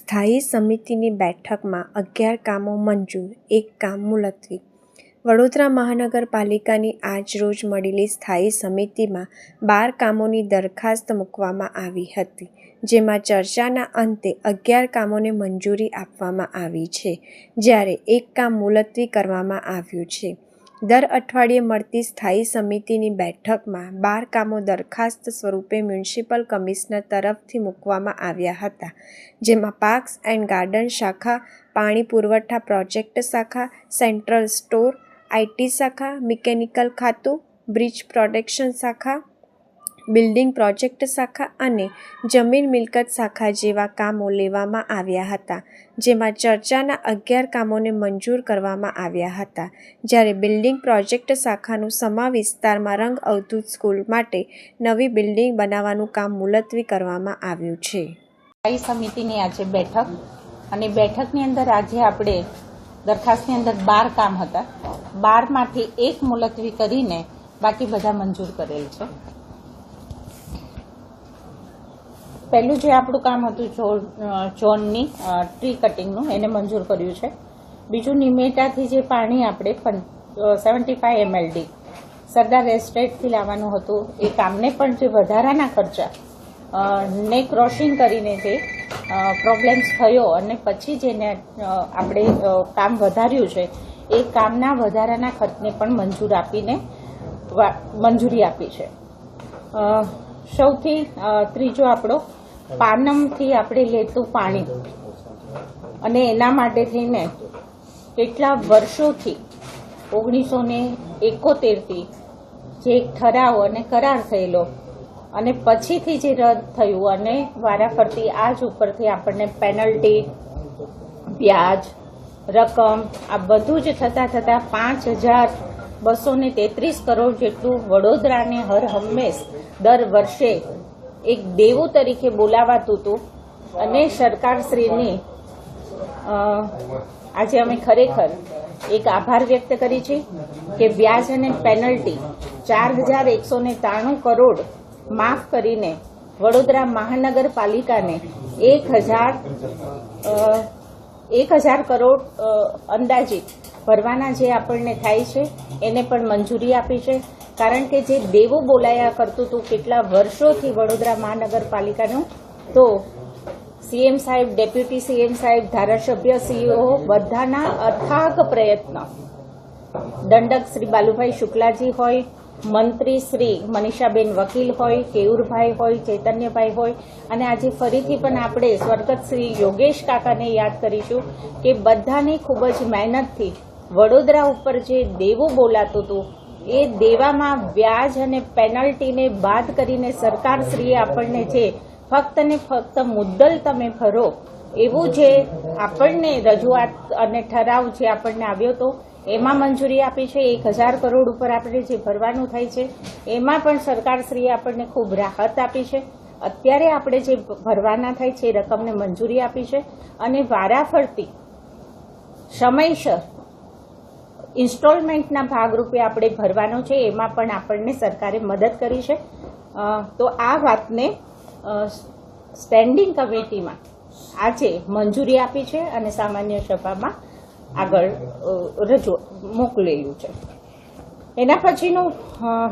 સ્થાયી સમિતિની બેઠકમાં 11 કામો મંજૂર, 1 કામ મુલતવી. વડોદરા મહાનગરપાલિકાની આજરોજ મળેલી સ્થાયી સમિતિમાં 12 કામોની દરખાસ્ત મૂકવામાં આવી હતી, જેમાં ચર્ચાના અંતે 11 કામોને મંજૂરી આપવામાં આવી છે, જ્યારે 1 કામ મુલતવી કરવામાં આવ્યું છે. દર અઠવાડિયે મળતી સ્થાયી સમિતિની બેઠકમાં 12 કામો દરખાસ્ત સ્વરૂપે મ્યુનિસિપલ કમિશનર તરફથી મૂકવામાં આવ્યા હતા, જેમાં પાર્ક્સ એન્ડ ગાર્ડન શાખા, પાણી પુરવઠા પ્રોજેક્ટ શાખા, સેન્ટ્રલ સ્ટોર, આઈટી શાખા, મિકેનિકલ ખાતું, બ્રિજ પ્રોટેક્શન શાખા, બિલ્ડિંગ પ્રોજેક્ટ શાખા અને જમીન મિલકત શાખા જેવા કામો લેવામાં આવ્યા હતા, જેમાં ચર્ચાના 11 કામોને મંજૂર કરવામાં આવ્યા હતા, જ્યારે બિલ્ડિંગ પ્રોજેક્ટ શાખાનું સમા વિસ્તારમાં રંગ અવધૂત સ્કૂલ માટે નવી બિલ્ડિંગ બનાવવાનું કામ મુલતવી કરવામાં આવ્યું છે. સ્થાયી સમિતિની આજે બેઠક અને બેઠકની અંદર આજે આપણે દરખાસ્તની અંદર 12 કામ હતા, 12 માંથી 1 મુલતવી કરીને બાકી બધા મંજૂર કરેલ છે. પહેલું જે આપણું કામ હતું ઝોનની ટ્રી કટિંગનું, એને મંજૂર કર્યું છે. બીજું નિમેટાથી જે પાણી આપણે 75 MLD સરદાર એસ્ટેટથી લાવવાનું હતું, એ કામને પણ જે વધારાના ખર્ચા ને ક્રોસિંગ કરીને જે પ્રોબ્લેમ્સ થયો અને પછી જેને આપણે કામ વધાર્યું છે, એ કામના વધારાના ખર્ચને પણ મંજૂરી આપી છે. સૌથી ત્રીજો આપણો પાનમથી આપણે લેતું પાણી અને એના માટે થઈને કેટલા વર્ષોથી 1971થી જે એક ઠરાવ અને કરાર થયેલો અને પછીથી જે રદ થયું અને વારાફરતી આજ ઉપરથી આપણને પેનલ્ટી, વ્યાજ, રકમ આ બધું જ થતાં 5,233 કરોડ જેટલું વડોદરાને હર હંમેશ દર વર્ષે એક દેવું તરીકે બોલાવાતું હતું અને સરકારશ્રીની આજે અમે ખરેખર એક આભાર વ્યક્ત કરી છે કે વ્યાજ અને પેનલ્ટી 4,193 કરોડ માફ કરીને વડોદરા મહાનગરપાલિકાને 1,000 કરોડ અંદાજિત ભરવાના જે આપણને થાય છે એને પણ મંજૂરી આપી છે. કારણ કે જે દેવું બોલાયા કરતું હતું કેટલા વર્ષોથી વડોદરા મહાનગરપાલિકાનું, તો સીએમ સાહેબ, ડેપ્યુટી સીએમ સાહેબ, ધારાસભ્ય, સીઈઓ બધાના અથાગ પ્રયત્ન, દંડક શ્રી બાલુભાઈ શુક્લાજી હોય, મંત્રી શ્રી મનીષાબેન વકીલ હોય, કેયુરભાઈ હોય, ચૈતન્યભાઈ હોય, અને આજે ફરીથી પણ આપણે સ્વર્ગસ્થ શ્રી યોગેશ કાકાને યાદ કરીશું કે બધાની ખૂબ જ મહેનતથી વડોદરા ઉપર જે દેવું બોલાતું હતું એ દેવામાં વ્યાજ અને પેનલ્ટીને બાદ કરીને સરકારશ્રીએ આપણને જે ફક્ત ને ફક્ત મુદ્દલ તમે ભરો એવું જે આપણને રજૂઆત અને ઠરાવ જે આપણને આવ્યો હતો એમાં મંજૂરી આપી છે. 1,000 કરોડ ઉપર આપણે જે ભરવાનું થાય છે એમાં પણ સરકારશ્રીએ આપણને ખૂબ રાહત આપી છે. અત્યારે આપણે જે ભરવાના થાય છે એ રકમને મંજૂરી આપી છે અને વારાફરતી સમયસર ઇન્સ્ટોલમેન્ટના ભાગરૂપે આપણે ભરવાનો છે, એમાં પણ આપણને સરકારે મદદ કરી છે. તો આ વાતને સ્ટેન્ડિંગ કમિટીમાં આજે મંજૂરી આપી છે અને સામાન્ય સભામાં આગળ મોકલેલું છે. એના પછીનું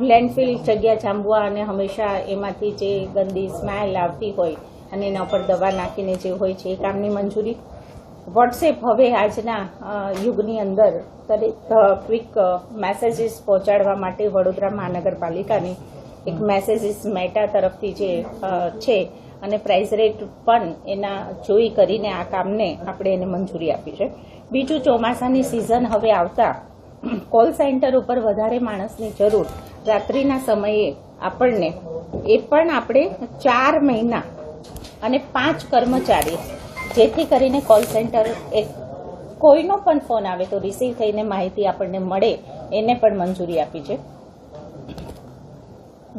લેન્ડફિલ જગ્યા જાંબવા અને હંમેશા એમાંથી જે ગંદી સ્મેલ આવતી હોય અને એના ઉપર દવા નાખીને જે હોય છે એ કામની મંજૂરી. વોટ્સએપ હવે આજના યુગની અંદર ક્વિક મેસેજીસ પહોંચાડવા માટે વડોદરા મહાનગરપાલિકાની એક મેસેજીસ મેટા તરફથી જે છે અને પ્રાઇસ રેટ પણ એના જોઈ કરીને આ કામને આપણે એને મંજૂરી આપી છે. બીજું, ચોમાસાની સિઝન હવે આવતા કોલ સેન્ટર ઉપર વધારે માણસની જરૂર રાત્રિના સમયે આપણને એ પણ આપણે 4 મહિના અને 5 કર્મચારી, જેથી કરીને કોલ સેન્ટર એક કોઈનો પણ ફોન આવે તો રિસીવ થઈને માહિતી આપણને મળે એને પણ મંજૂરી આપી છે.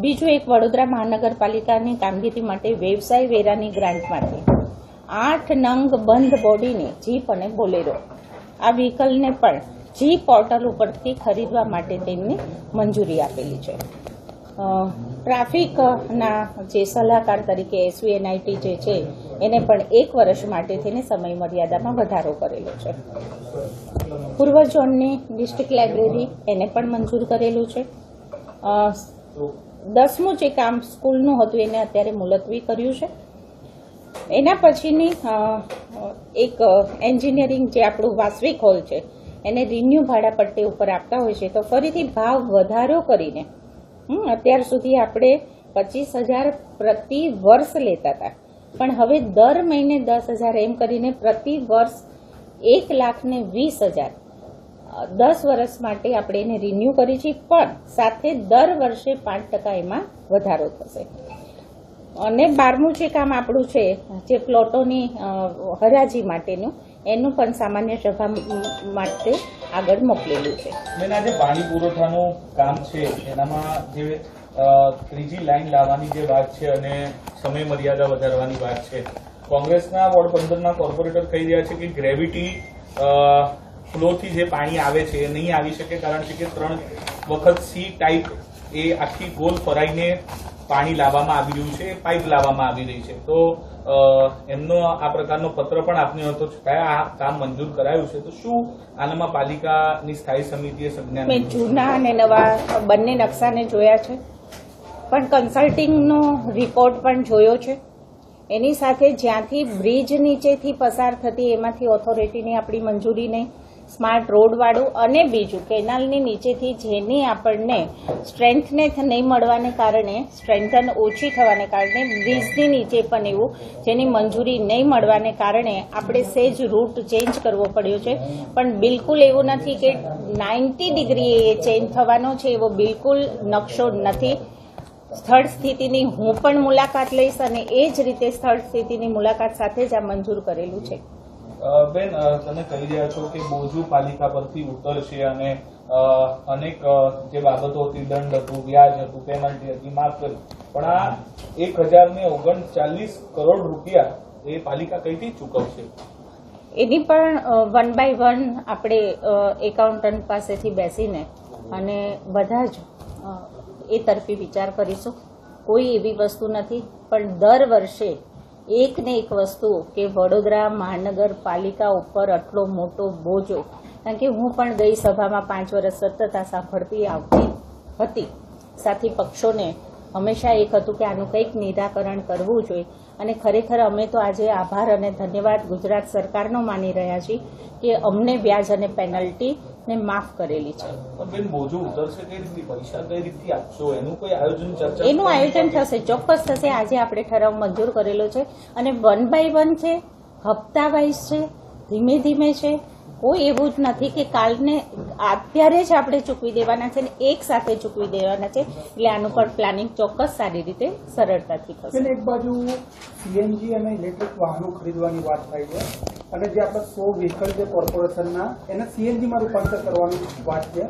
બીજું, એક વડોદરા મહાનગરપાલિકાની કામગીરી માટે વ્યવસાય વેરાની ગ્રાન્ટમાંથી 8 નંગ બંધ બોડીની જીપ અને બોલેરો આ વ્હીકલને પણ જી પોર્ટલ ઉપરથી ખરીદવા માટે તેમની મંજૂરી આપેલી છે. ટ્રાફિકના જે સલાહકાર તરીકે SVNIT જે છે એને પણ 1 વર્ષ માટે થઈને સમય મર્યાદામાં વધારો કરેલો છે. પૂર્વ ઝોનની ડિસ્ટ્રિક્ટ લાઇબ્રેરી એને પણ મંજૂર કરેલું છે. 10મું જે કામ સ્કૂલનું હતું એને અત્યારે મુલતવી કર્યું છે. એના પછીની એક એન્જિનિયરિંગ જે આપણું વાસ્વિક હોલ છે એને રિન્યુ ભાડાપટ્ટી ઉપર આપતા હોય છે, તો ફરીથી ભાવ વધારો કરીને અત્યાર સુધી આપણે 25,000 પ્રતિ વર્ષ લેતા હતા, પણ હવે દર મહિને 10,000 એમ કરીને પ્રતિ વર્ષ 1,20,000 10 વર્ષ માટે આપણે એને રિન્યુ કરી છે, પણ સાથે દર વર્ષે 5% એમાં વધારો થશે. અને 12મું જે કામ આપણું છે જે પ્લોટોની હરાજી માટેનું, એનું પણ સામાન્ય સભા માટે આગળ મોકલેલું છે. બેન, આજે પાણી પુરવઠાનું કામ છે એનામાં જે ત્રીજી લાઈન લાવવાની જે વાત છે અને સમય મર્યાદા વધારવાની વાત છે, કોંગ્રેસના વોર્ડ 15ના કોર્પોરેટર કહી રહ્યા છે કે ગ્રેવિટી ફ્લોથી જે પાણી આવે છે એ નહીં આવી શકે, કારણ કે 3 વખત સી ટાઈપ એ આખી ગોલ ફરાઈને પાણી લાવવામાં આવી રહ્યું છે, પાઇપ લાવવામાં આવી રહી છે. તો એમનો આ પ્રકારનો પત્ર પણ આપને હતો, કયા આ કામ મંજૂર કરાયું છે, તો શું આનામાં પાલિકાની સ્થાયી સમિતિએ સંજ્ઞાન? મેં જૂના અને નવા બંને નકશાને જોયા છે, પણ કન્સલ્ટિંગનો રિપોર્ટ પણ જોયો છે. એની સાથે જ્યાંથી બ્રિજ નીચેથી પસાર થતી એમાંથી ઓથોરિટીની આપણી મંજૂરી નહીં, સ્માર્ટ રોડવાળું, અને બીજું કેનાલની નીચેથી જેની આપણને સ્ટ્રેન્થને નહીં મળવાને કારણે, સ્ટ્રેન્થન ઓછી થવાને કારણે બ્રિજની નીચે પણ એવું જેની મંજૂરી નહીં મળવાને કારણે આપણે સેજ રૂટ ચેન્જ કરવો પડ્યો છે. પણ બિલકુલ એવું નથી કે 90 ડિગ્રી એ ચેન્જ થવાનો છે, એવો બિલકુલ નકશો નથી. સ્થળ સ્થિતિની હું પણ મુલાકાત લઈશ અને એ જ રીતે સ્થળ સ્થિતિની મુલાકાત સાથે જ આ મંજૂર કરેલું છે. બેન, તમે કહી રહ્યા છો કે બોજુ પાલિકા પરથી ઉતરશે અને અનેક જે બાબતો હતી, દંડ હતું, વ્યાજ હતું, પેનલ્ટી હતી, માફ કરી, પણ આ 1,039 કરોડ રૂપિયા એ પાલિકા કઈથી ચૂકવશે? એની પણ 1 by 1 આપણે એકાઉન્ટન્ટ પાસેથી બેસીને અને બધા જ એ તરફી વિચાર કરીશું. કોઈ એવી વસ્તુ નથી, પણ દર વર્ષે એક ને એક વસ્તુ કે વડોદરા મહાનગરપાલિકા ઉપર આટલો મોટો બોજો, કારણ કે હું પણ ગઈ સભામાં 5 વર્ષ સતત આ સાંભળતી આવતી હતી. સાથી પક્ષોને હંમેશા એક હતું કે આનું કંઈક નિરાકરણ કરવું જોઈએ, અને ખરેખર અમે તો આજે આભાર અને ધન્યવાદ ગુજરાત સરકારનો માની રહ્યા છીએ કે અમને વ્યાજ અને પેનલ્ટીને માફ કરેલી છે. બેન, બોજો ઉતરશે કઈ રીતે? પૈસા કઈ રીતે આપશો? એનું કોઈ આયોજન, ચર્ચા? એનું આયોજન થશે, ચોક્કસ થશે. આજે આપણે ઠરાવ મંજૂર કરેલો છે અને 1 by 1 છે, હપ્તા વાઇઝ છે, ધીમે ધીમે છે. કોઈ એવું જ નથી કે કાલને અત્યારે જ આપણે ચૂકવી દેવાના છે ને એક સાથે ચૂકવી દેવાના છે. એટલે આનું પણ પ્લાનિંગ ચોક્કસ સારી રીતે સરળતાથી થશે. એક બાજુ સીએનજી અને ઇલેક્ટ્રિક વાહનો ખરીદવાની વાત થઈ છે, અને જે આપણા 100 વ્હીકલ છે કોર્પોરેશનના એને સીએનજીમાં રૂપાંતર કરવાની વાત છે,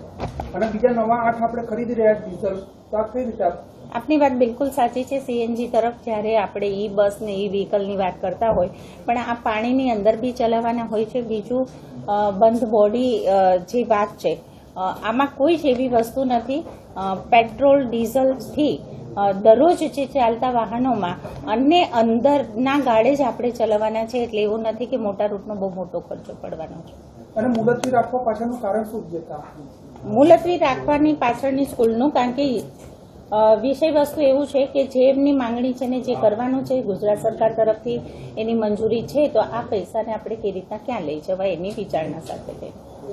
અને બીજા નવા 8 આપણે ખરીદી રહ્યા ડીઝલ, તો આ કઈ રીતે? આપની વાત બિલકુલ સાચી છે. સીએનજી તરફ જ્યારે આપણે ઈ બસ ને ઈ વ્હીકલની વાત કરતા હોય, પણ આ પાણીની અંદર બી ચલાવવાના હોય છે. બીજું બંધ બોડી જે વાત છે, આમાં કોઈ જ એવી વસ્તુ નથી. પેટ્રોલ ડીઝલથી દરરોજ જે ચાલતા વાહનોમાં અને અંદરના ગાડે જ આપણે ચલાવવાના છે, એટલે એવું નથી કે મોટા રૂટનો બહુ મોટો ખર્ચો પડવાનો છે. અને મુલતવી રાખવા પાછળનું કારણ શું છે? મુલતવી રાખવાની પાછળની સ્કૂલનું, કારણ કે વિષય વસ્તુ એવું છે કે જે એમની માંગણી છે ને જે કરવાનું છે ગુજરાત સરકાર તરફથી એની મંજૂરી છે, તો આ પૈસાને આપણે કેવી રીતના ક્યાં લઈ જવાય એની વિચારણા સાથે